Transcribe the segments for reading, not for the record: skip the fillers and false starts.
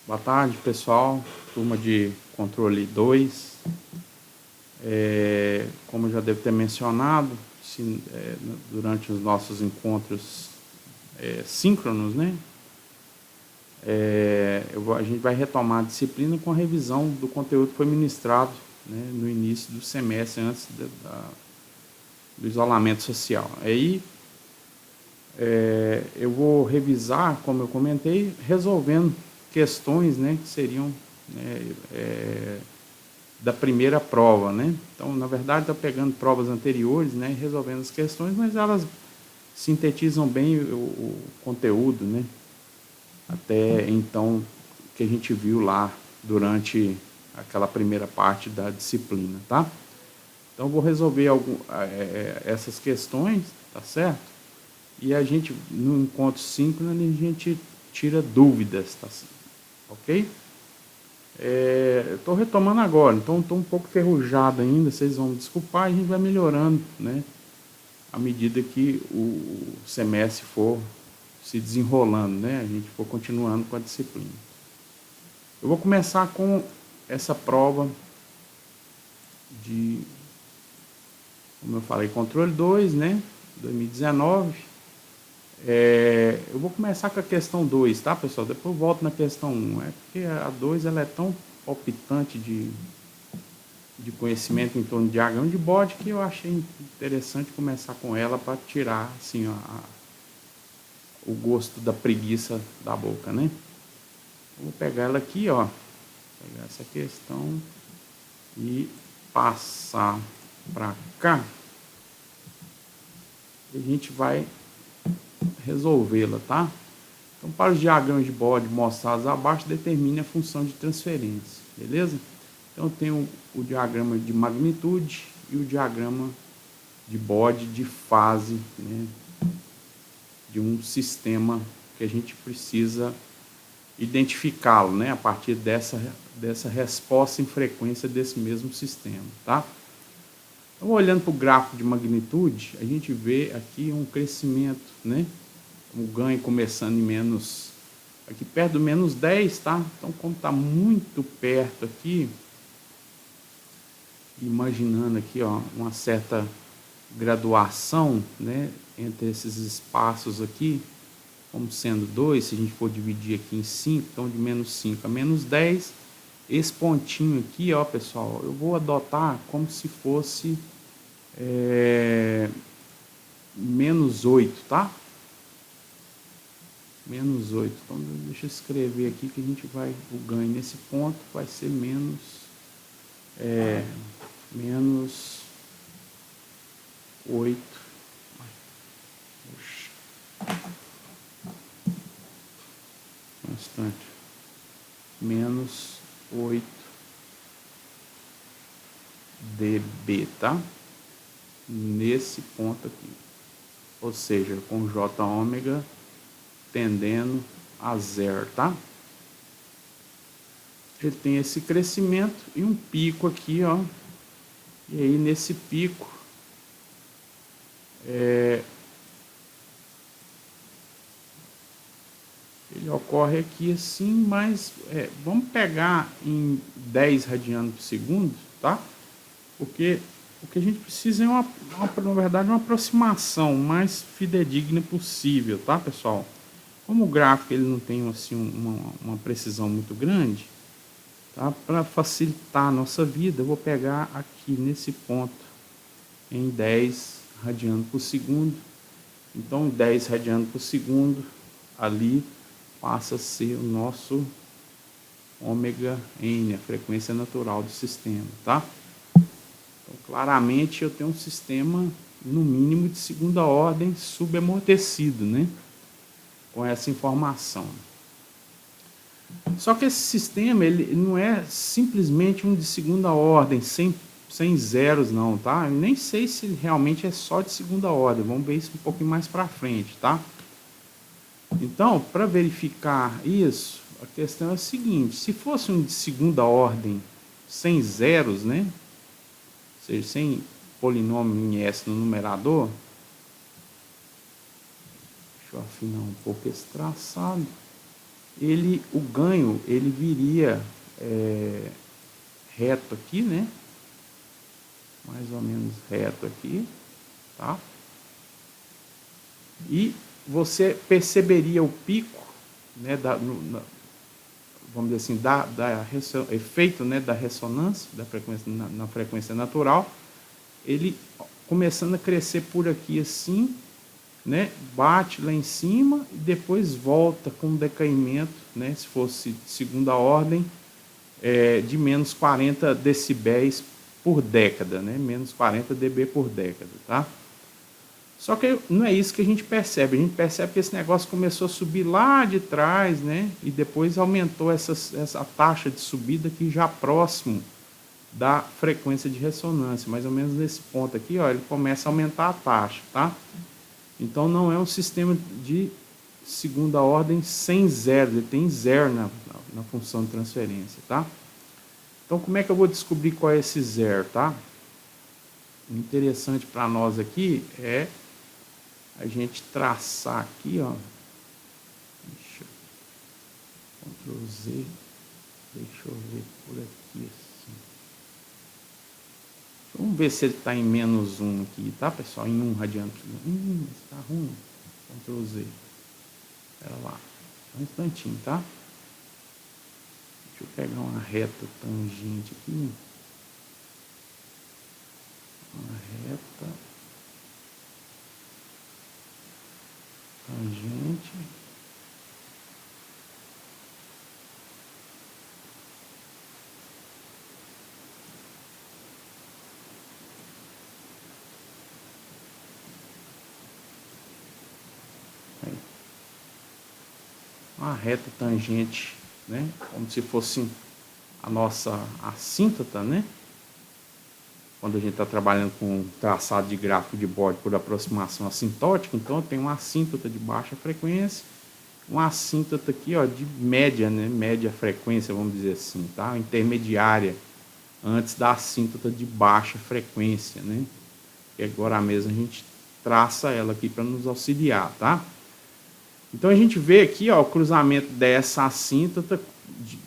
Boa tarde, pessoal, turma de controle 2. Como eu já devo ter mencionado, durante os nossos encontros síncronos, né? A gente vai retomar a disciplina com a revisão do conteúdo que foi ministrado, né, no início do semestre, antes do isolamento social. Aí eu vou revisar, como eu comentei, resolvendo questões, né, que seriam da primeira prova, né? Então, na verdade, está pegando provas anteriores, né, e resolvendo as questões, mas elas sintetizam bem o conteúdo, né? Até então, que a gente viu lá durante aquela primeira parte da disciplina, tá? Então, eu vou resolver essas questões, tá certo? E a gente, no encontro síncrono, a gente tira dúvidas, tá certo? Ok? Estou retomando agora, então estou um pouco enferrujado ainda, vocês vão me desculpar, a gente vai melhorando, né? À medida que o semestre for se desenrolando, né? A gente for continuando com a disciplina. Eu vou começar com essa prova de, como eu falei, controle 2, né? 2019. Eu vou começar com a questão 2, tá, pessoal? Depois eu volto na questão 1. É porque a 2 ela é tão palpitante de conhecimento em torno de diagrama de Bode que eu achei interessante começar com ela para tirar assim, o gosto da preguiça da boca, né? Eu vou pegar ela aqui, ó, pegar essa questão e passar para cá. E a gente vai resolvê-la, tá? Então, para os diagramas de Bode mostrados abaixo, determine a função de transferência, beleza? Então, eu tenho o diagrama de magnitude e o diagrama de Bode de fase, né, de um sistema que a gente precisa identificá-lo, né, a partir dessa resposta em frequência desse mesmo sistema, tá? Então, olhando para o gráfico de magnitude, a gente vê aqui um crescimento, né? O ganho começando em menos, aqui perto do menos 10, tá? Então, como está muito perto aqui, imaginando aqui, ó, uma certa graduação, né, entre esses espaços aqui, como sendo 2, se a gente for dividir aqui em 5, então de menos 5 a menos 10, esse pontinho aqui, ó, pessoal, eu vou adotar como se fosse menos 8, tá? Menos 8. Então, deixa eu escrever aqui que a gente vai, o ganho nesse ponto vai ser menos 8. Constante. Menos 8 dB, tá? Nesse ponto aqui. Ou seja, com J ômega tendendo a zero, tá? Ele tem esse crescimento e um pico aqui, ó. E aí, nesse pico, ele ocorre aqui assim, mas vamos pegar em 10 radianos por segundo, tá? Porque o que a gente precisa é na verdade, uma aproximação mais fidedigna possível, tá, pessoal? Como o gráfico ele não tem assim, uma precisão muito grande, tá? Para facilitar a nossa vida, eu vou pegar aqui nesse ponto em 10 radianos por segundo. Então, 10 radianos por segundo, ali passa a ser o nosso ômega n, a frequência natural do sistema, tá? Então, claramente, eu tenho um sistema, no mínimo, de segunda ordem subamortecido, né? Com essa informação. Só que esse sistema, ele não é simplesmente um de segunda ordem, sem zeros não, tá? Eu nem sei se realmente é só de segunda ordem, vamos ver isso um pouquinho mais para frente, tá? Então, para verificar isso, a questão é a seguinte, se fosse um de segunda ordem, sem zeros, né? Ou seja, sem polinômio em S no numerador, deixa eu afinar um pouco esse traçado, o ganho, ele viria reto aqui, né? Mais ou menos reto aqui, tá? E você perceberia o pico, né, vamos dizer assim, efeito, né, da ressonância, da frequência, na frequência natural, ele começando a crescer por aqui assim, né, bate lá em cima e depois volta com um decaimento, né, se fosse de segunda ordem, de menos 40 decibéis por década, né, menos 40 dB por década, tá? Só que não é isso que a gente percebe que esse negócio começou a subir lá de trás, né, e depois aumentou essa taxa de subida aqui já próximo da frequência de ressonância, mais ou menos nesse ponto aqui, ó, ele começa a aumentar a taxa, tá? Então não é um sistema de segunda ordem sem zero, ele tem zero na função de transferência, tá? Então como é que eu vou descobrir qual é esse zero, tá? O interessante para nós aqui é a gente traçar aqui, ó, deixa eu, Ctrl Z, deixa eu ver por aqui assim. Vamos ver se ele está em menos 1 aqui, tá, pessoal? Em 1 radiano. Está ruim. Ctrl Z. Espera lá. Um instantinho, tá? Deixa eu pegar uma reta tangente aqui. Uma reta tangente. Aí. Uma reta tangente, né? Como se fosse a nossa assíntota, né? Quando a gente está trabalhando com traçado de gráfico de bode por aproximação assintótica, então tem uma assíntota de baixa frequência, uma assíntota aqui, ó, de média, né? Média frequência, vamos dizer assim, tá? Intermediária, antes da assíntota de baixa frequência, né? E agora mesmo a gente traça ela aqui para nos auxiliar, tá? Então a gente vê aqui, ó, o cruzamento dessa assíntota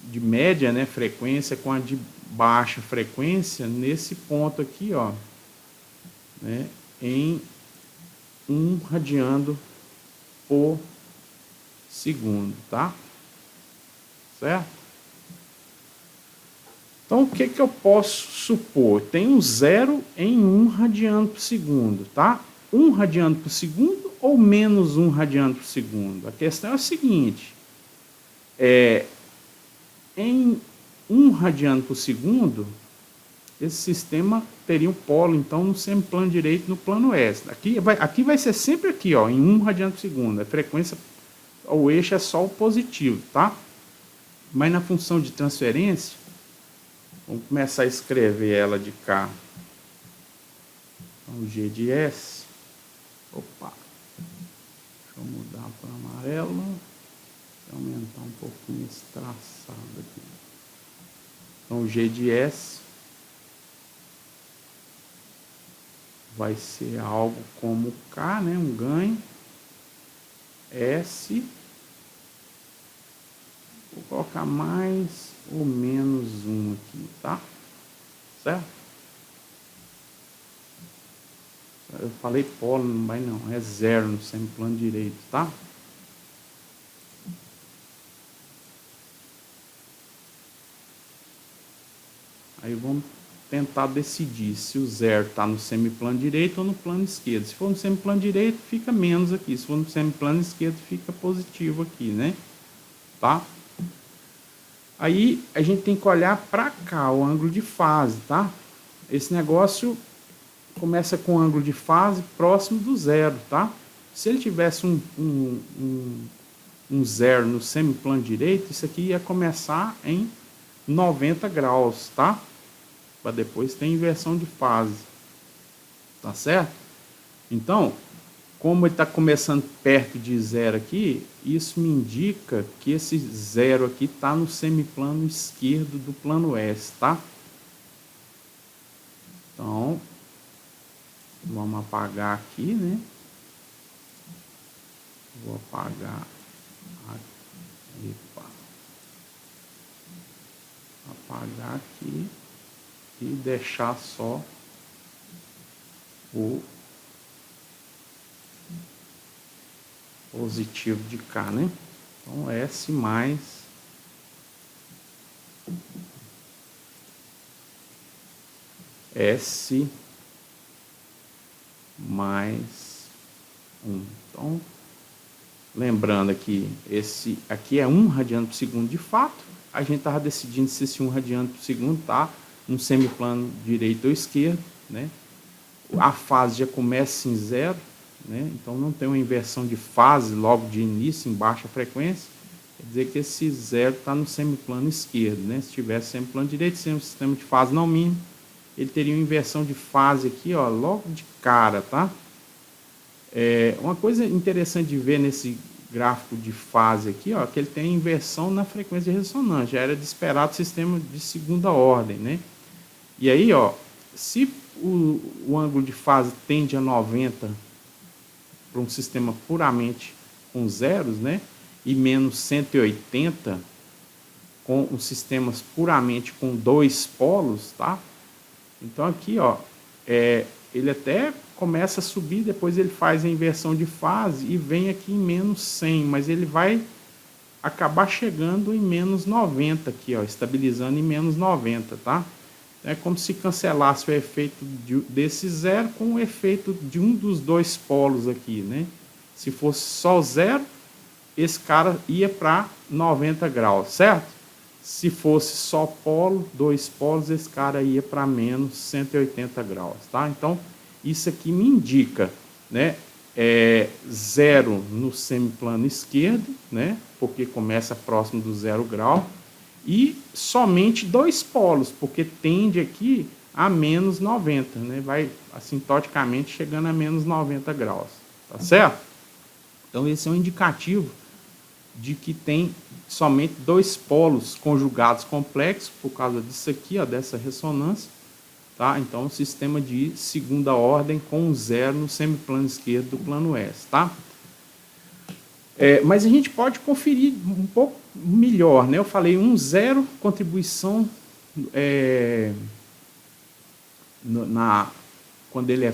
de média, né, frequência com a de baixa frequência nesse ponto aqui, ó, né, em 1 radiano por segundo, tá? Certo? Então o que que eu posso supor? Tem um zero em 1 radiano por segundo, tá? 1 radiano por segundo ou menos 1 radiano por segundo? A questão é a seguinte, em 1 radiano por segundo, esse sistema teria um polo, então, no semiplano direito no plano S. Aqui vai ser sempre aqui, ó, em 1 radiano por segundo. A frequência, o eixo é só o positivo, tá? Mas na função de transferência, vamos começar a escrever ela de cá. Então, G de S. Opa. Deixa eu mudar para amarelo. Vou aumentar um pouquinho esse traçado aqui. Então, o G de S vai ser algo como K, né? Um ganho. S. Vou colocar mais ou menos 1 aqui, tá? Certo? Eu falei polo, mas não, é zero no semiplano direito, tá? Aí vamos tentar decidir se o zero está no semiplano direito ou no plano esquerdo. Se for no semiplano direito, fica menos aqui. Se for no semiplano esquerdo, fica positivo aqui, né? Tá? Aí a gente tem que olhar para cá, o ângulo de fase, tá? Esse negócio começa com o ângulo de fase próximo do zero, tá? Se ele tivesse um zero no semiplano direito, isso aqui ia começar em 90 graus, tá? Para depois ter inversão de fase, tá certo? Então, como ele está começando perto de zero aqui, isso me indica que esse zero aqui está no semiplano esquerdo do plano S, tá? Então, vamos apagar aqui, né? Vou apagar aqui. Epa. apagar aqui e deixar só o positivo de cá, né? Então, S mais S mais 1. Então, lembrando aqui, esse aqui é 1 radiano por segundo de fato. A gente estava decidindo se esse 1 radiano por segundo está no semiplano direito ou esquerdo, né? A fase já começa em zero, né? Então não tem uma inversão de fase logo de início em baixa frequência. Quer dizer que esse zero está no semiplano esquerdo, né? Se tivesse semiplano direito, sem um sistema de fase não mínimo, ele teria uma inversão de fase aqui, ó, logo de cara, tá? Uma coisa interessante de ver nesse gráfico de fase aqui, ó, que ele tem inversão na frequência de ressonância. Já era de esperar do sistema de segunda ordem, né? E aí, ó, se o ângulo de fase tende a 90 para um sistema puramente com zeros, né? E menos 180 com os sistemas puramente com dois polos, tá? Então aqui, ó, ele até começa a subir, depois ele faz a inversão de fase e vem aqui em menos 100, mas ele vai acabar chegando em menos 90 aqui, ó, estabilizando em menos 90, tá? É como se cancelasse o efeito desse zero com o efeito de um dos dois polos aqui, né? Se fosse só zero, esse cara ia para 90 graus, certo? Se fosse só polo, dois polos, esse cara ia para menos 180 graus, tá? Então, isso aqui me indica, né? Zero no semiplano esquerdo, né? Porque começa próximo do 0 grau. E somente dois polos, porque tende aqui a menos 90, né? Vai assintoticamente chegando a menos 90 graus, tá certo? Então, esse é um indicativo de que tem somente dois polos conjugados complexos, por causa disso aqui, ó, dessa ressonância, tá? Então, um sistema de segunda ordem com zero no semiplano esquerdo do plano S, tá? Mas a gente pode conferir um pouco melhor, né? Eu falei zero contribuição quando ele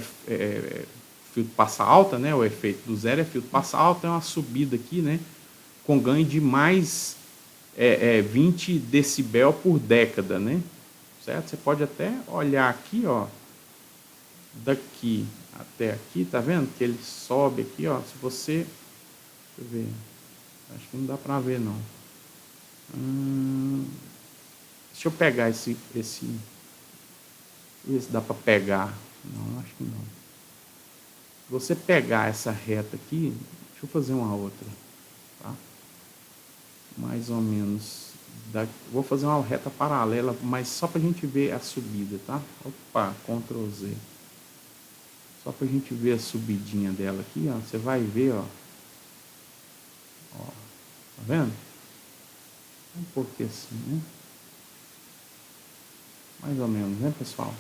filtro passa alta, né? O efeito do zero é filtro passa alta, é uma subida aqui, né? Com ganho de mais 20 decibel por década, né? Certo? Você pode até olhar aqui, ó, daqui até aqui, tá vendo? Que ele sobe aqui, ó. Se você, deixa eu ver, acho que não dá para ver não. Deixa eu pegar esse ver se dá para pegar. Não, acho que não. Se você pegar essa reta aqui, deixa eu fazer uma outra, tá? Mais ou menos, vou fazer uma reta paralela, mas só para a gente ver a subida, tá? Opa, Ctrl Z. Só para a gente ver a subidinha dela aqui, ó. Você vai ver, ó. Ó, tá vendo? Um pouquinho assim, né? Mais ou menos, né, pessoal?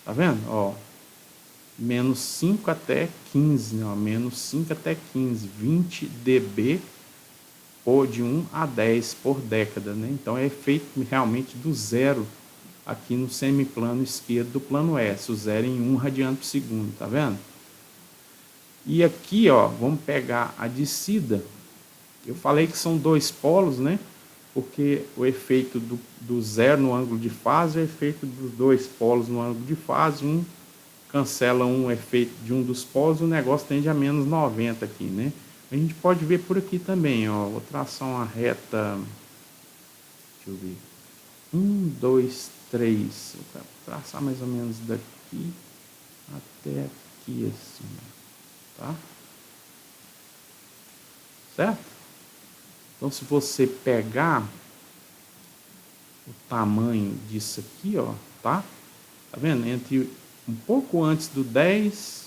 Tá vendo? Ó, menos 5 até 15, né? Ó, menos 5 até 15, 20 dB ou de 1 a 10 por década, né? Então é efeito realmente do zero aqui no semiplano esquerdo do plano S, o zero em 1 radiano por segundo, tá vendo? E aqui, ó, vamos pegar a descida. Eu falei que são dois polos, né? Porque o efeito do zero no ângulo de fase é o efeito dos dois polos no ângulo de fase. Cancela um efeito de um dos polos, o negócio tende a menos 90 aqui, né? A gente pode ver por aqui também, ó. Vou traçar uma reta. Deixa eu ver. 1, 2, 3. Vou traçar mais ou menos daqui até aqui, assim. Tá? Certo? Então, se você pegar o tamanho disso aqui, ó, tá? Tá vendo? Entre um pouco antes do 10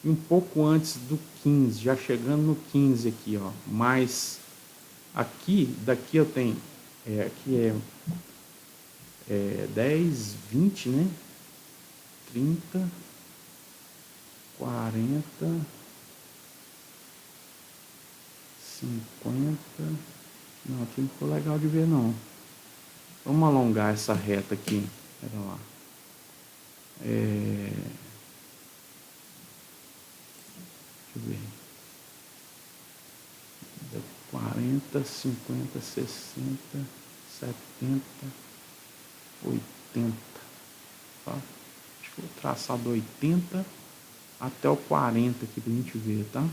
e um pouco antes do 15, já chegando no 15 aqui, ó. Mas aqui, daqui eu tenho, aqui é 10, 20, né? 30, 40, 50. Não, aqui não ficou legal de ver, não. Vamos alongar essa reta aqui. Pera lá. Deixa eu ver. 40, 50, 60, 70, 80. Tá? Acho que vou traçar do 80 até o 40 aqui pra gente ver, tá?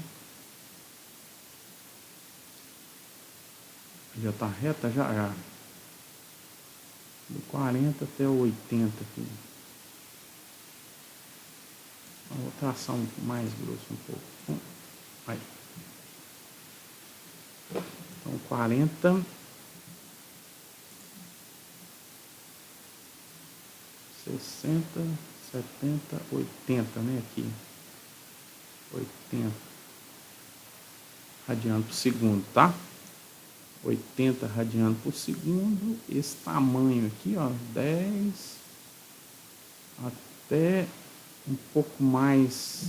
Já tá reta? Já. Do 40 até o 80 aqui. Vou traçar mais grosso um pouco. Aí. Então, 40, 60, 70, 80, né? Aqui. 80 radiano por segundo, tá? 80 radiano por segundo. Esse tamanho aqui, ó, 10 até um pouco mais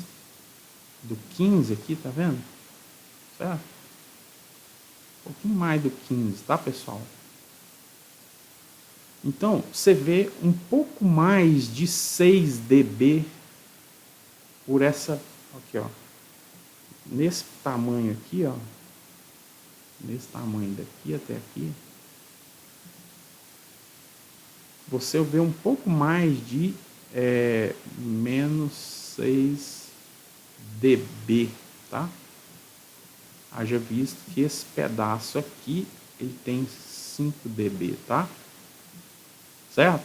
do 15 aqui, tá vendo? Certo? Um pouquinho mais do 15, tá, pessoal? Então, você vê um pouco mais de 6 dB por essa, aqui, ó. Nesse tamanho aqui, ó. Nesse tamanho daqui até aqui. Você vê um pouco mais de menos 6 dB, tá? Haja visto que esse pedaço aqui, ele tem 5 dB, tá? Certo?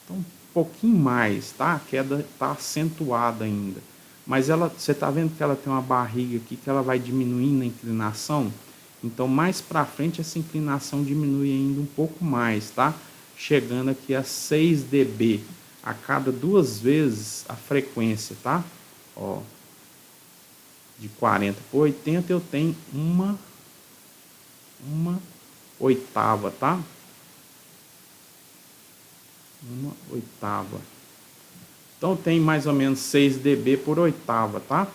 Então, um pouquinho mais, tá? A queda tá acentuada ainda. Mas ela, você tá vendo que ela tem uma barriga aqui que ela vai diminuindo a inclinação? Então, mais para frente, essa inclinação diminui ainda um pouco mais, tá? Chegando aqui a 6 dB a cada 2 vezes a frequência, tá? Ó, de 40 por 80 eu tenho uma oitava, tá? Uma oitava. Então tem mais ou menos 6 dB por oitava, tá?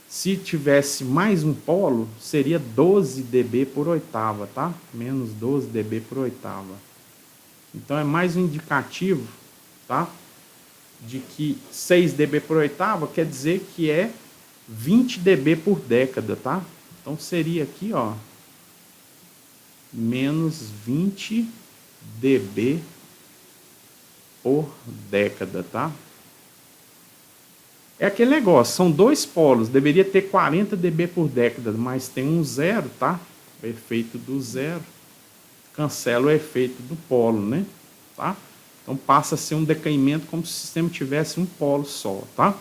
Se tivesse mais um polo, seria 12 dB por oitava, tá? Menos 12 dB por oitava. Então é mais um indicativo, tá? De que 6 dB por oitava quer dizer que é 20 dB por década, tá? Então seria aqui, ó, menos 20 dB por década, tá? É aquele negócio, são dois polos, deveria ter 40 dB por década, mas tem um zero, tá? O efeito do zero cancela o efeito do polo, né? Tá? Então passa a ser um decaimento como se o sistema tivesse um polo só, tá?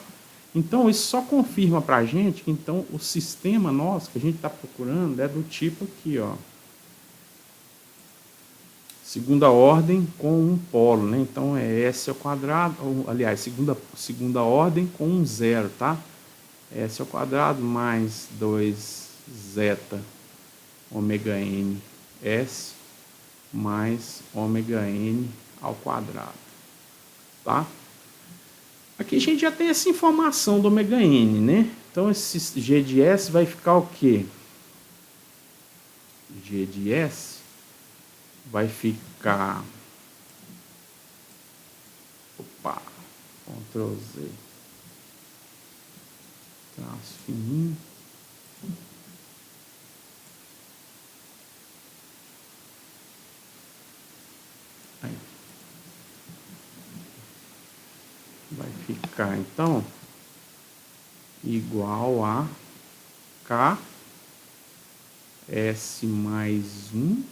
Então isso só confirma pra gente que então o sistema nosso que a gente está procurando é do tipo aqui, ó. Segunda ordem com um polo, né? Então é S ao quadrado, ou, aliás, segunda ordem com um zero, tá? S ao quadrado mais 2 zeta ômega n S mais ômega n ao quadrado, tá? Aqui a gente já tem essa informação do ômega n, né? Então esse G de S vai ficar o quê? G de S vai ficar, opa, Ctrl Z, traço fininho, aí, vai ficar então igual a K S mais 1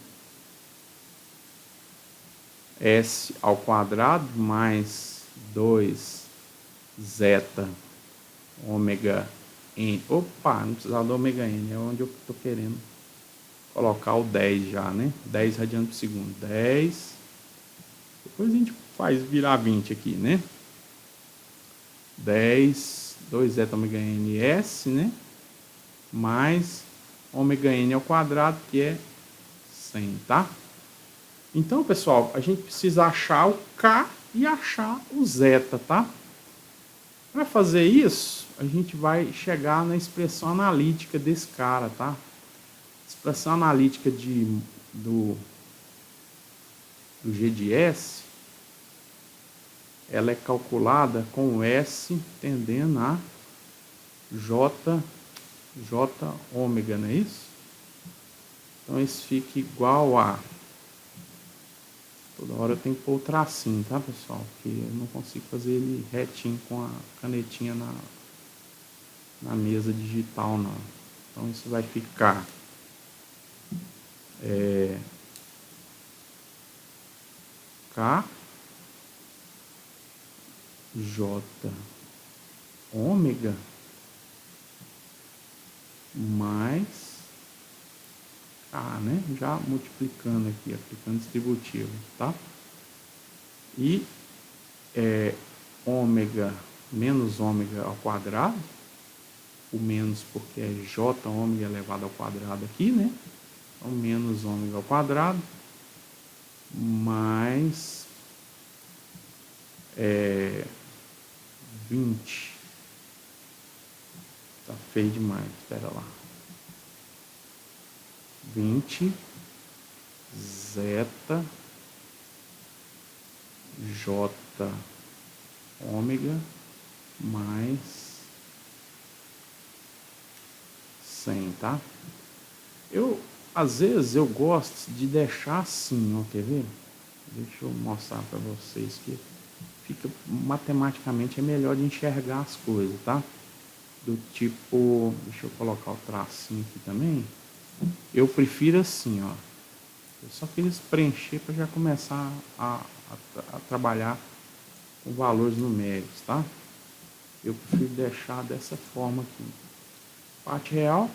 S ao quadrado mais 2 zeta ômega n. Opa, não precisava do ômega n, é onde eu estou querendo colocar o 10 já, né? 10 radianos por segundo. 10. Depois a gente faz virar 20 aqui, né? 10, 2 zeta ômega n S, né? Mais ômega n ao quadrado, que é 100, tá? Então, pessoal, a gente precisa achar o K e achar o zeta, tá? Para fazer isso, a gente vai chegar na expressão analítica desse cara, tá? Expressão analítica do do G de S, ela é calculada com S tendendo a J ômega, não é isso? Então isso fica igual a... Toda hora eu tenho que pôr o tracinho, tá, pessoal? Porque eu não consigo fazer ele retinho com a canetinha na mesa digital, não. Então isso vai ficar K J ômega mais K, né? Já multiplicando aqui, aplicando distributivo, tá? E ômega menos ômega ao quadrado, o menos porque é J ômega elevado ao quadrado aqui, né? Então, menos ômega ao quadrado, mais 20. Tá feio demais, espera lá. 20 zeta J ômega mais 100, tá? Às vezes eu gosto de deixar assim, ó, quer ver? Deixa eu mostrar para vocês que fica matematicamente é melhor de enxergar as coisas, tá? Do tipo, deixa eu colocar o tracinho aqui também. Eu prefiro assim, ó. Eu só queria preencher para já começar a trabalhar com valores numéricos, tá? Eu prefiro deixar dessa forma aqui. Parte real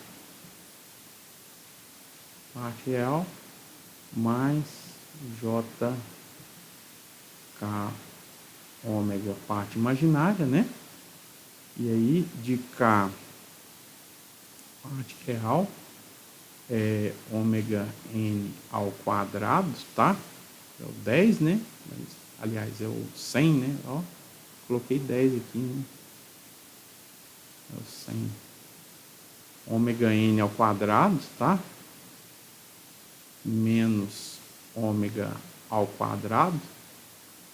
mais JK ômega parte imaginária, né? E aí de K parte real é ômega n ao quadrado, tá? É o 10, né? Mas, aliás, é o 100, né? Ó, coloquei 10 aqui, né? É o 100. Ômega n ao quadrado, tá? Menos ômega ao quadrado.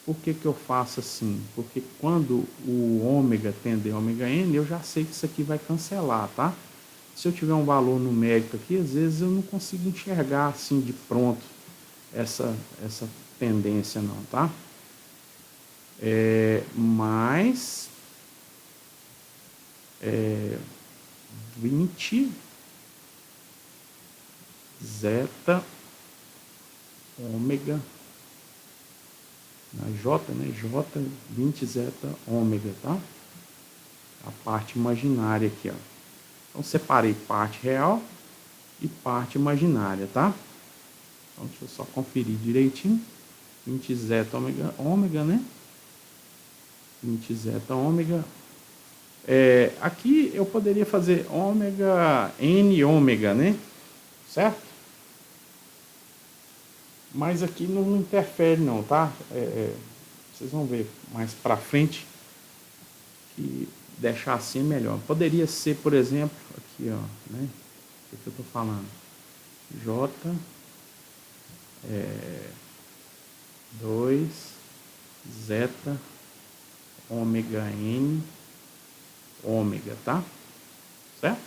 Por que que eu faço assim? Porque quando o ômega tender a ômega n, eu já sei que isso aqui vai cancelar, tá? Se eu tiver um valor numérico aqui, às vezes eu não consigo enxergar assim de pronto essa tendência não, tá? Mais 20 zeta ômega na J, né? J 20 zeta ômega, tá? A parte imaginária aqui, ó. Então separei parte real e parte imaginária, tá? Então deixa eu só conferir direitinho. 20 zeta ômega, né? 20 zeta ômega. Aqui eu poderia fazer ômega n ômega, né? Certo? Mas aqui não interfere não, tá? Vocês vão ver mais pra frente que deixar assim é melhor. Poderia ser, por exemplo, aqui, ó, né? O que eu tô falando? J 2 zeta ômega n ômega, tá? Certo?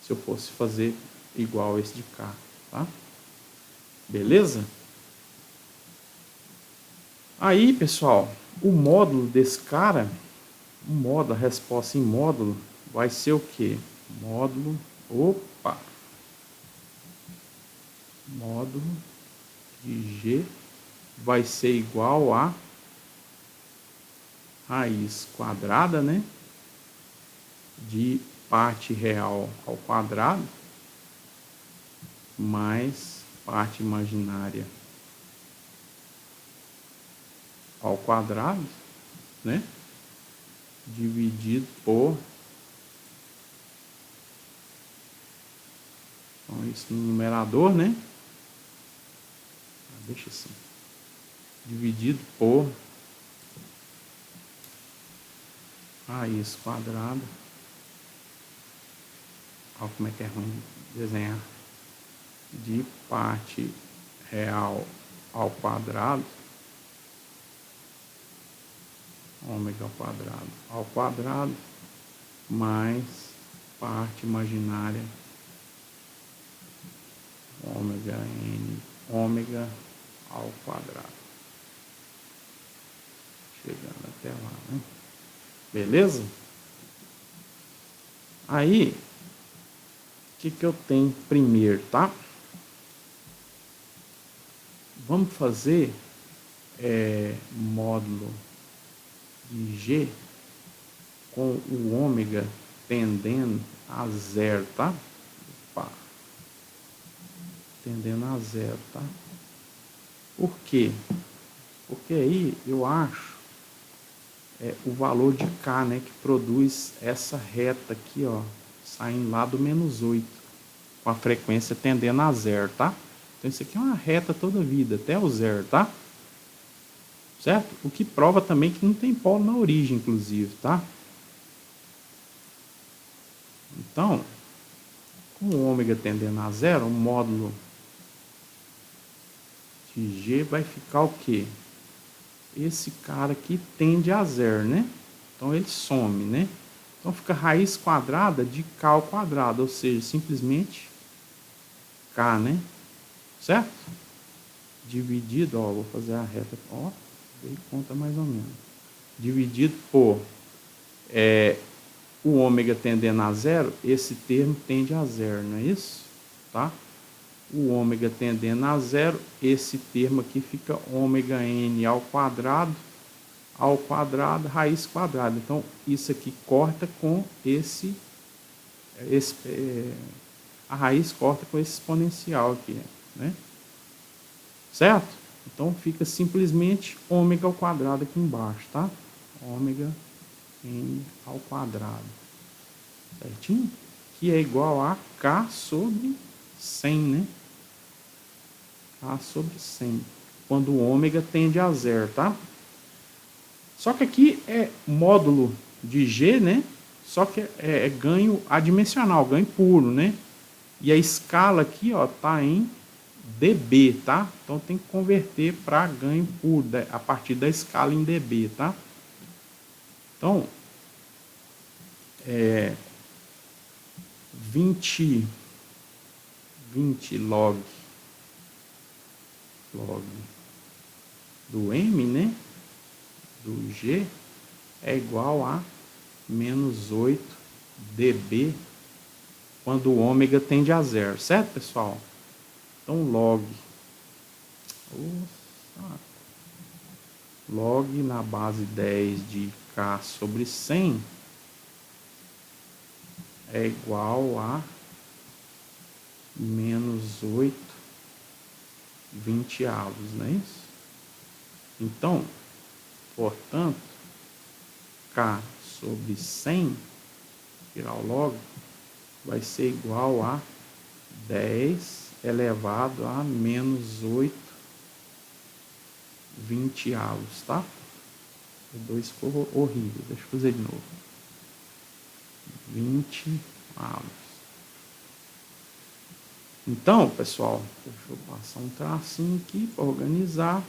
Se eu fosse fazer igual esse de cá, tá? Beleza? Aí, pessoal, o módulo desse cara, a resposta em módulo, vai ser o quê? Módulo de G vai ser igual a raiz quadrada, né? De parte real ao quadrado mais parte imaginária ao quadrado, né? Dividido por... Então, isso no numerador, né? Deixa assim. Dividido por raiz quadrada. Olha como é que é ruim desenhar. De parte real ao quadrado, ômega ao quadrado, mais parte imaginária, ômega n, ômega ao quadrado. Chegando até lá, né? Beleza? Aí, o que eu tenho primeiro, tá? Vamos fazer módulo de G com o ômega tendendo a zero, tá? Opa. Tendendo a zero, tá? Por quê? Porque aí eu acho o valor de K, né, que produz essa reta aqui, ó, saindo lá do -8, com a frequência tendendo a zero, tá? Então isso aqui é uma reta toda a vida, até o zero, tá? Certo? O que prova também que não tem polo na origem, inclusive, tá? Então, com o ômega tendendo a zero, o módulo de G vai ficar o quê? Esse cara aqui tende a zero, né? Então ele some, né? Então fica raiz quadrada de K ao quadrado, ou seja, simplesmente K, né? Certo? Dividido, ó, vou fazer a reta, ó, dei conta mais ou menos. Dividido por o ômega tendendo a zero, esse termo tende a zero, não é isso? Tá? O ômega tendendo a zero, esse termo aqui fica ômega n ao quadrado, raiz quadrada. Então, isso aqui corta com a raiz corta com esse exponencial aqui, né? Certo? Então, fica simplesmente ômega ao quadrado aqui embaixo, tá? Ômega n ao quadrado. Certinho? Que é igual a K sobre 100, né? K sobre 100. Quando o ômega tende a zero, tá? Só que aqui é módulo de G, né? Só que é ganho adimensional, ganho puro, né? E a escala aqui, ó, tá em dB, tá? Então tem que converter para ganho puro a partir da escala em dB, tá? Então, 20 log do M, né? Do G é igual a -8 dB quando o ômega tende a zero, certo, pessoal? Então, log na base 10 de K sobre 100 é igual a -8 20 avos, não é isso? Então, portanto, K sobre 100, tirar o log, vai ser igual a 10 elevado a -8 20 avos, tá? O 2 ficou horrível, deixa eu fazer de novo. 20 avos. Então, pessoal, deixa eu passar um tracinho aqui para organizar.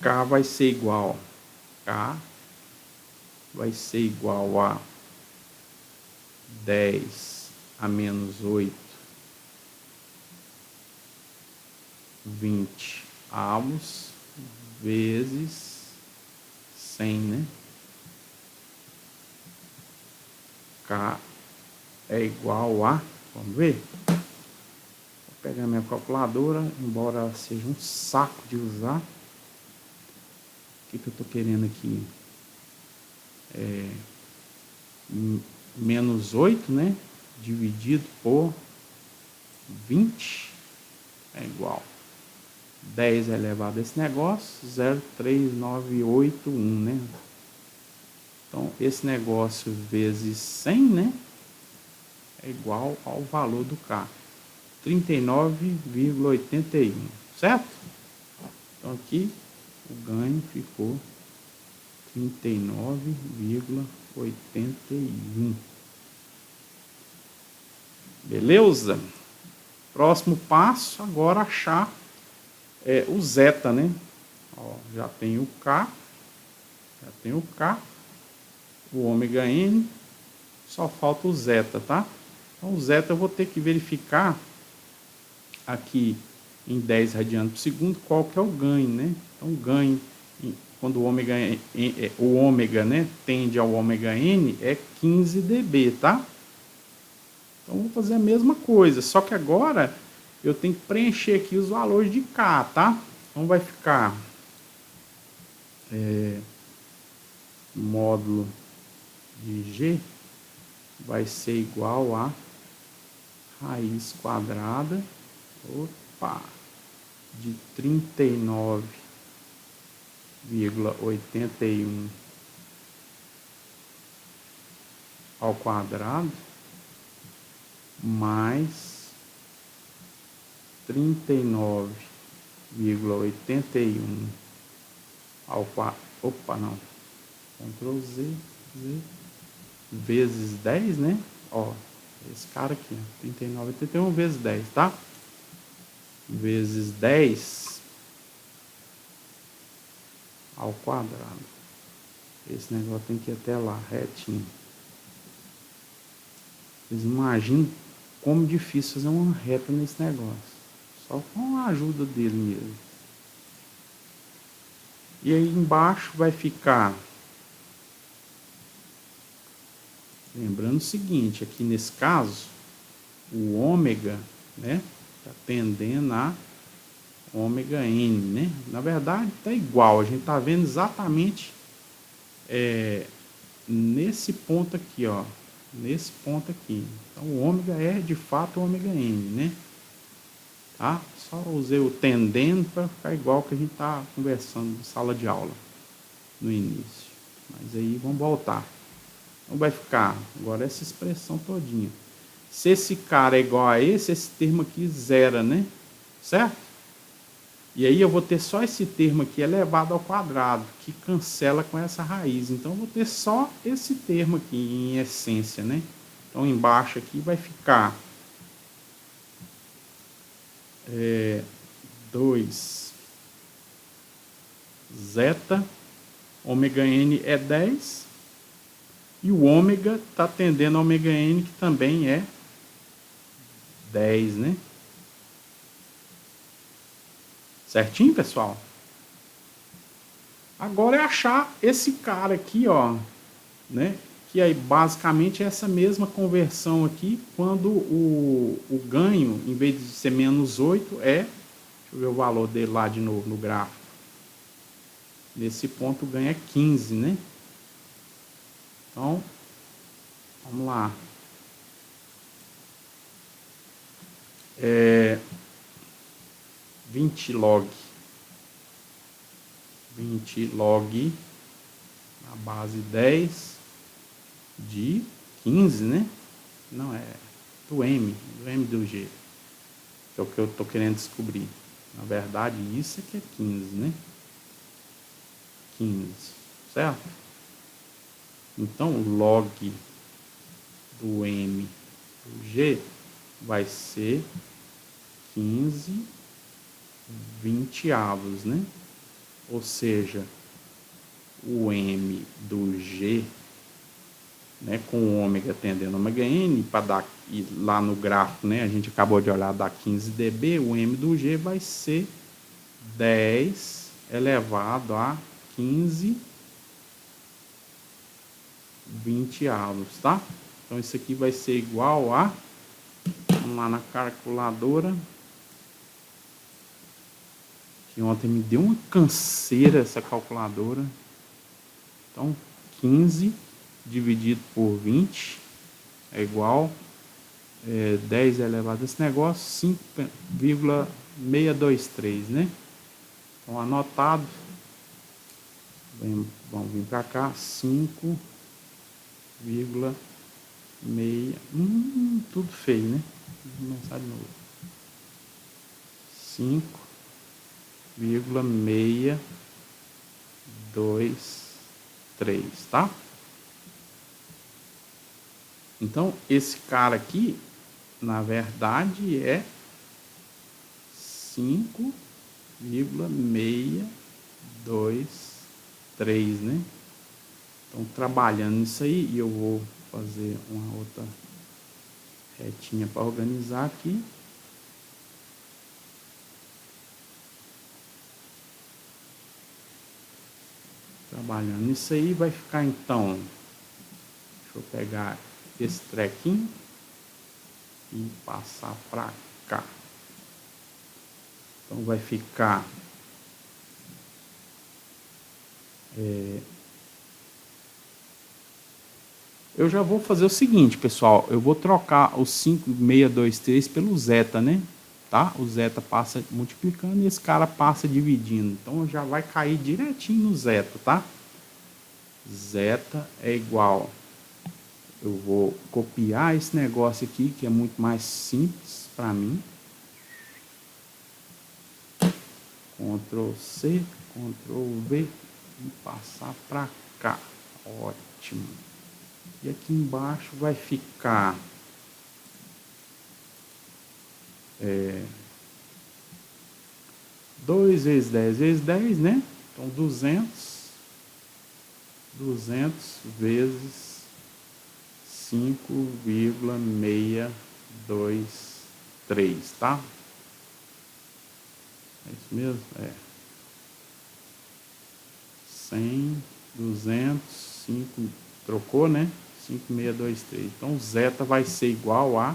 K vai ser igual a 10 a -8 20 avos vezes 100, né? K é igual a, vamos ver? Vou pegar minha calculadora, embora seja um saco de usar. O que eu estou querendo aqui? -8, né? Dividido por 20 é igual 10 elevado a esse negócio, 0,3981, né? Então, esse negócio vezes 100, né? É igual ao valor do K, 39,81, certo? Então, aqui o ganho ficou 39,81. Beleza? Próximo passo, agora achar o zeta, né? Ó, já tem o K, o ômega N, só falta o zeta, tá? Então o zeta eu vou ter que verificar aqui em 10 radianos por segundo qual que é o ganho, né? Então o ganho, quando o ômega, né, tende ao ômega N, é 15 dB, tá? Então vou fazer a mesma coisa, só que agora eu tenho que preencher aqui os valores de K, tá? Então vai ficar módulo de G vai ser igual a raiz quadrada, de 39,81 ao quadrado mais 39,81 ao quadrado, Ctrl Z, vezes 10, né? Ó, esse cara aqui, 39,81 vezes 10, tá? Vezes 10 ao quadrado. Esse negócio tem que ir até lá, retinho. Vocês imaginam como difícil fazer uma reta nesse negócio. Só com a ajuda dele mesmo. E aí embaixo vai ficar... Lembrando o seguinte, aqui nesse caso, o ômega, né, está tendendo a ômega N, né? Na verdade, está igual. A gente está vendo exatamente nesse ponto aqui, ó. Nesse ponto aqui. Então, o ômega é, de fato, o ômega N, né? Tá? Só usei o tendendo para ficar igual que a gente está conversando em sala de aula no início. Mas aí, vamos voltar. Então, vai ficar agora essa expressão todinha. Se esse cara é igual a esse termo aqui zera, né? Certo? E aí eu vou ter só esse termo aqui elevado ao quadrado, que cancela com essa raiz. Então, eu vou ter só esse termo aqui em essência, né? Então, embaixo aqui vai ficar 2 zeta, ômega N é 10, e o ômega está tendendo a ômega N, que também é 10, né? Certinho, pessoal? Agora é achar esse cara aqui, ó, né? Que aí basicamente é essa mesma conversão aqui, quando o ganho, em vez de ser menos 8, deixa eu ver o valor dele lá de novo no gráfico. Nesse ponto o ganho é 15, né? Então, vamos lá. 20 log na base 10 de 15, né? Não, é do M do G, que é o que eu estou querendo descobrir. Na verdade, isso aqui é 15, né? 15, certo? Então, log do M do G vai ser 15 20avos, né? Ou seja, o M do G, né, com o ômega tendendo a ômega N, para dar lá no gráfico, né, a gente acabou de olhar, dá 15 dB, o M do G vai ser 10 elevado a 15 20avos, tá? Então, isso aqui vai ser igual a, vamos lá na calculadora, que ontem me deu uma canseira essa calculadora. Então, 15 dividido por 20 é igual 10 elevado a esse negócio, 5,623, né? Então, anotado. Vamos vir para cá, 5,6... tudo feio, né? Vamos começar de novo. 5,623 2, 3, tá? Então, esse cara aqui, na verdade, é 5,623, né? Então, trabalhando nisso aí, e eu vou fazer uma outra retinha para organizar aqui. Trabalhando nisso aí, vai ficar então, deixa eu pegar esse trequinho e passar para cá. Então vai ficar eu já vou fazer o seguinte, pessoal, eu vou trocar o 5623 pelo zeta, né? Tá? O zeta passa multiplicando e esse cara passa dividindo. Então já vai cair direitinho no zeta, tá? Zeta é igual, eu vou copiar esse negócio aqui, que é muito mais simples para mim. Ctrl C, Ctrl V e passar para cá. Ótimo. E aqui embaixo vai ficar 2 vezes 10 vezes 10, né? Então 200 vezes 5,623, tá? É isso mesmo? É. 100, 200, 5, trocou, né? 5,623. Então, zeta vai ser igual a...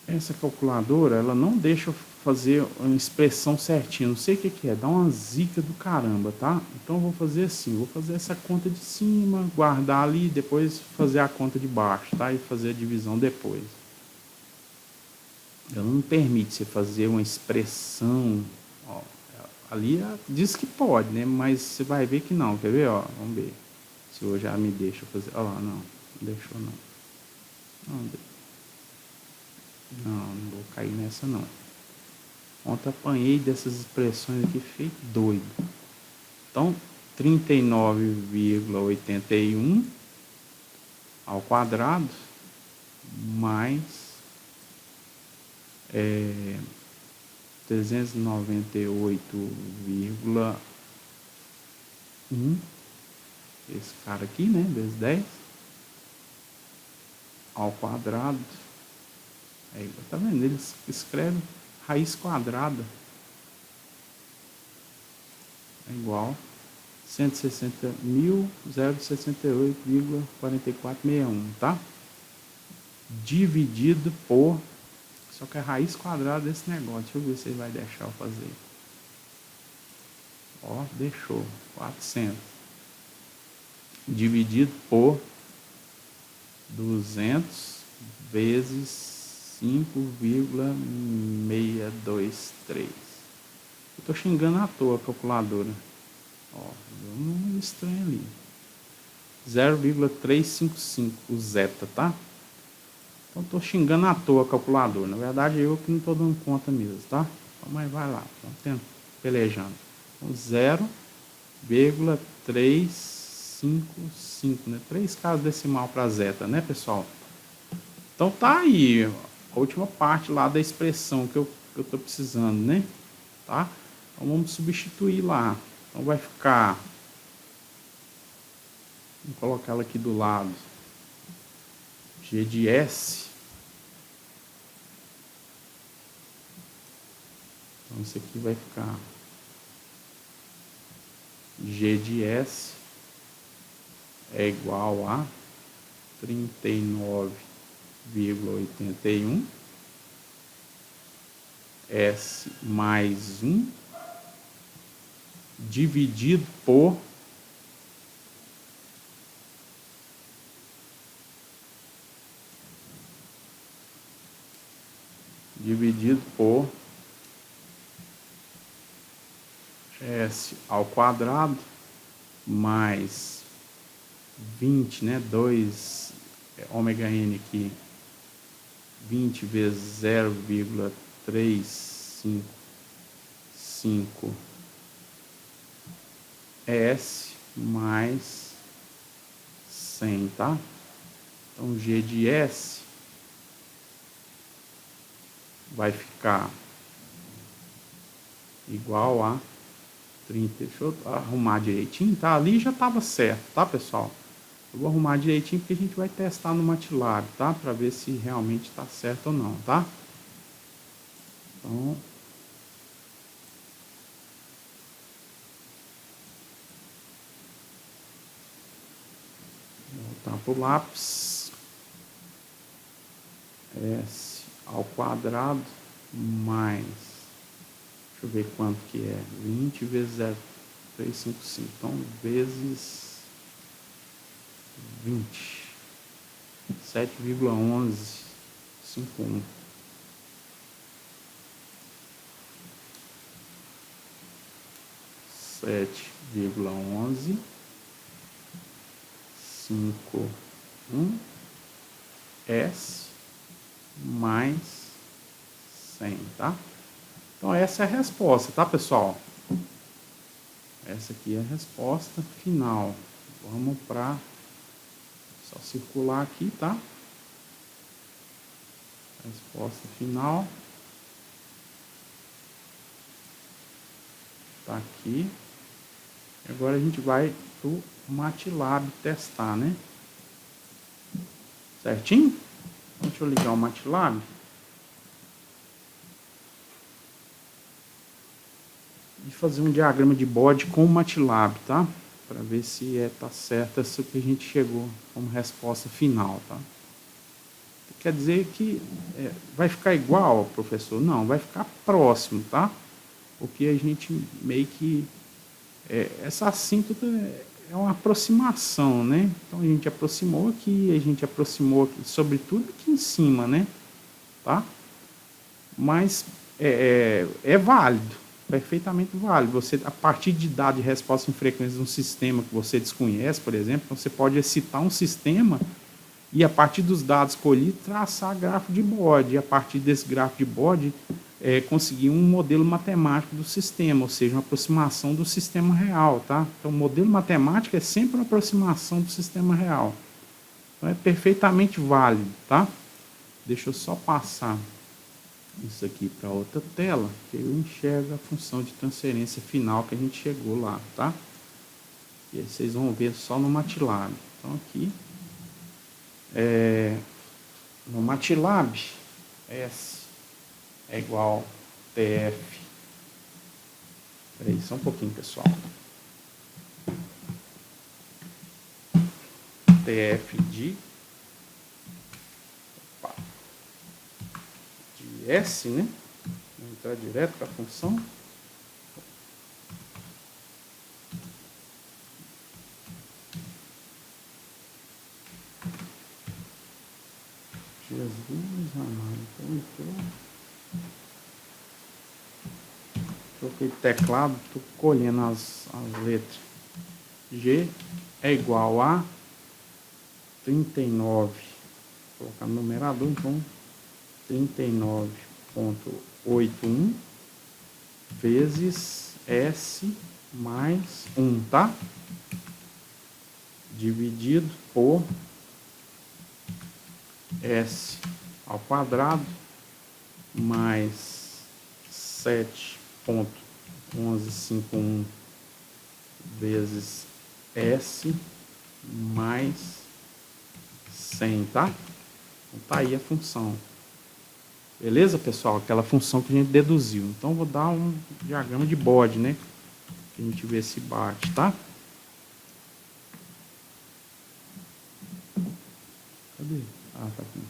Essa calculadora, ela não deixa eu fazer uma expressão certinha. Não sei o que que é. Dá uma zica do caramba, tá? Então, eu vou fazer assim. Vou fazer essa conta de cima, guardar ali, depois fazer a conta de baixo, tá? E fazer a divisão depois. Ela não permite você fazer uma expressão... Ó, ali diz que pode, né? Mas você vai ver que não. Quer ver? Ó, vamos ver. Se eu já me deixa fazer. Olha lá, não deixou não. Não vou cair nessa não. Ontem apanhei dessas expressões aqui feito doido. Então, 39,81 ao quadrado mais 398,1, esse cara aqui, né, vezes 10 ao quadrado. Aí, tá vendo? Ele escreve raiz quadrada é igual 160.068,4461, tá? Dividido por... Só que a raiz quadrada desse negócio. Deixa eu ver se ele vai deixar eu fazer. Ó, deixou. 400. Dividido por 200 vezes 5,623. Eu tô xingando à toa a calculadora. Ó, deu um número estranho ali. 0,355, o zeta, tá? Então tô xingando à toa a calculadora. Na verdade, eu que não tô dando conta mesmo, tá? Então, mas vai lá, estamos pelejando. Então, 0,355, né? 3 casas decimal para zeta, né, pessoal? Então tá aí a última parte lá da expressão que eu tô precisando, né? Tá? Então vamos substituir lá. Então vai ficar... Vou colocar ela aqui do lado. G de S. Então isso aqui vai ficar G de S é igual a 39,81 S mais 1 dividido por S ao quadrado mais 20, né? 2 ômega n aqui, 20 vezes 0,3 5 S mais 100, tá? Então, G de S vai ficar igual a 30. Deixa eu arrumar direitinho, tá? Ali já estava certo, tá, pessoal? Eu vou arrumar direitinho porque a gente vai testar no MATLAB, tá? Para ver se realmente está certo ou não, tá? Então, voltar para o lápis. S ao quadrado mais, deixa eu ver quanto que é, 20 vezes 0,355, então vezes 20, 7,1151. Sete vírgula 1151 S mais 100, tá? Então essa é a resposta, tá, pessoal? Essa aqui é a resposta final. Vamos para só circular aqui, tá? Resposta final. Tá aqui. Agora a gente vai pro MATLAB testar, né? Certinho? Então, deixa eu ligar o MATLAB. E fazer um diagrama de bode com o MATLAB, tá? Para ver se tá certo isso que a gente chegou como resposta final, tá? Quer dizer que vai ficar igual, professor? Não, vai ficar próximo, tá? Porque a gente meio que... essa assíntota é uma aproximação, né? Então a gente aproximou aqui, a gente aproximou aqui, sobretudo aqui em cima, né? Tá? Mas é válido, perfeitamente válido. Você, a partir de dados de resposta em frequência de um sistema que você desconhece, por exemplo, então você pode excitar um sistema e, a partir dos dados colhidos, traçar grafo de bode. E, a partir desse grafo de bode, conseguir um modelo matemático do sistema, ou seja, uma aproximação do sistema real, tá? Então, o modelo matemático é sempre uma aproximação do sistema real. Então, é perfeitamente válido, tá? Deixa eu só passar isso aqui para outra tela, que eu enxergo a função de transferência final que a gente chegou lá, tá? E aí vocês vão ver só no MATLAB. Então, aqui, no MATLAB, S é igual TF. Peraí, só um pouquinho, pessoal. TF de S, né? Vou entrar direto para a função. Jesus amado, então entrou. Troquei teclado, estou colhendo as letras. G é igual a 39. Vou colocar no numerador, então 39,81 vezes S mais 1, tá? Dividido por S ao quadrado mais 7,1151 vezes S mais 100, tá? Então tá aí a função. Beleza, pessoal? Aquela função que a gente deduziu. Então vou dar um diagrama de bode, né? Pra gente ver se bate, tá? Cadê? Ah, tá aqui.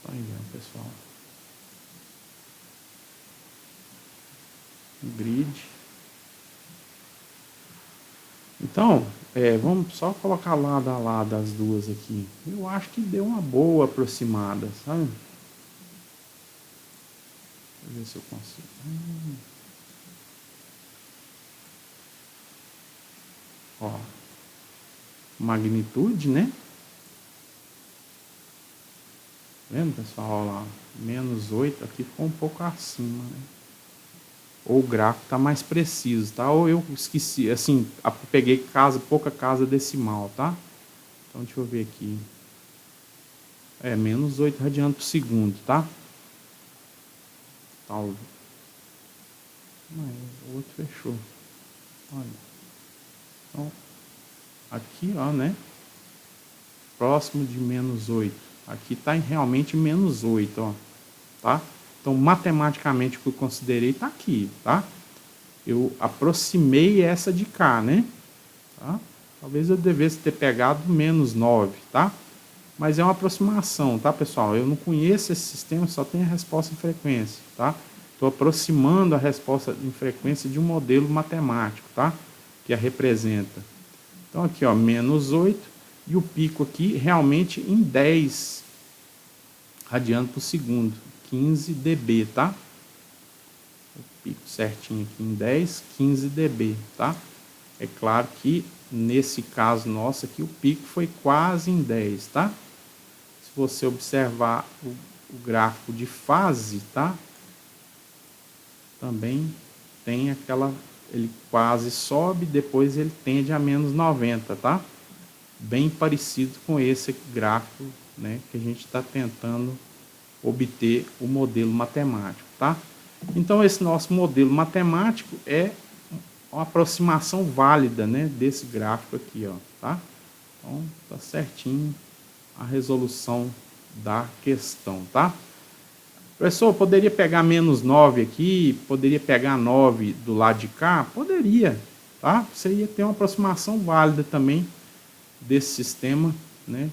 Tá aí, ó, pessoal. Grid. Então, vamos só colocar lado a lado as duas aqui. Eu acho que deu uma boa aproximada, sabe? Deixa eu ver se eu consigo. Ó, magnitude, né? Vendo, pessoal? Olha lá, menos 8, aqui ficou um pouco acima, né? Ou o gráfico está mais preciso, tá? Ou eu esqueci, assim, peguei pouca casa decimal, tá? Então, deixa eu ver aqui. É, menos 8 radianos por segundo, tá? Tal. Mas o outro fechou. Olha. Então, aqui, ó, né? Próximo de menos 8. Aqui está realmente menos 8, ó. Tá? Então, matematicamente, o que eu considerei está aqui, tá? Eu aproximei essa de cá, né? Tá? Talvez eu devesse ter pegado menos 9, tá? Mas é uma aproximação, tá, pessoal? Eu não conheço esse sistema, só tem a resposta em frequência, tá? Estou aproximando a resposta em frequência de um modelo matemático, tá? Que a representa. Então, aqui, ó, menos 8, e o pico aqui realmente em 10 radianos por segundo, 15 dB, tá? O pico certinho aqui em 10, 15 dB, tá? É claro que nesse caso nosso aqui o pico foi quase em 10, tá? Se você observar o gráfico de fase, tá? Também tem aquela, ele quase sobe, depois ele tende a menos 90, tá? Bem parecido com esse gráfico, né, que a gente está tentando obter o modelo matemático, tá? Então esse nosso modelo matemático é uma aproximação válida, né, desse gráfico aqui, ó, tá? Então tá certinho a resolução da questão, tá? Professor, poderia pegar menos 9 aqui, poderia pegar 9 do lado de cá? Poderia, tá? Você ia ter uma aproximação válida também desse sistema, né?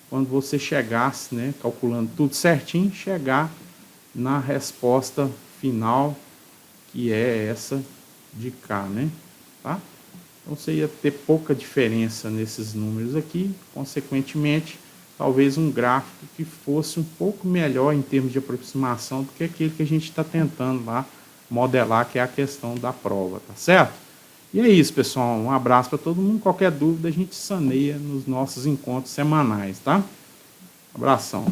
Quando você chegasse, né, calculando tudo certinho, chegar na resposta final, que é essa de cá, né? Tá? Então você ia ter pouca diferença nesses números aqui, consequentemente, talvez um gráfico que fosse um pouco melhor em termos de aproximação do que aquele que a gente está tentando lá modelar, que é a questão da prova, tá certo? E é isso, pessoal. Um abraço para todo mundo. Qualquer dúvida a gente saneia nos nossos encontros semanais, tá? Abração.